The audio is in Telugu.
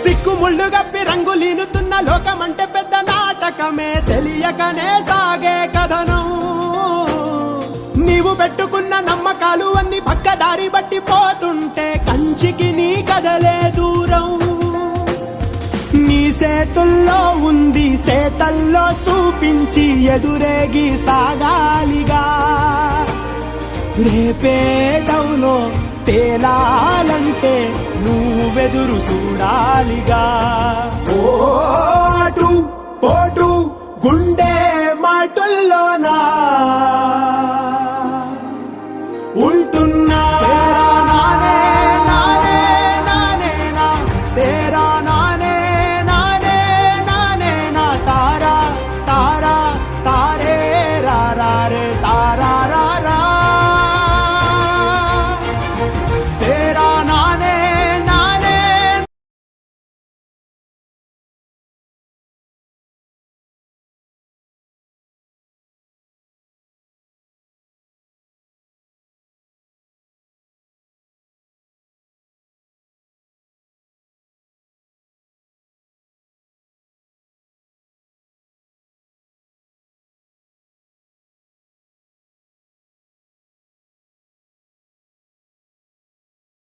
సిక్కుముళ్ళు గప్పి రంగులీనుతున్న లోకమంటే పెద్ద నాటకమే తెలియకనే సాగే కథనం. నీవు పెట్టుకున్న నమ్మకాలు అన్ని పక్కదారి బట్టి పోతుంటే కంచికి నీ కదలే దూరం. నీ సేతుల్లో ఉంది సేతల్లో చూపించి ఎదురేగి సాగాలిగా. రేపేటవులో తేలాలంటే నువ్వెదురు చూడాలిగా. ఓటు పోటు గుండె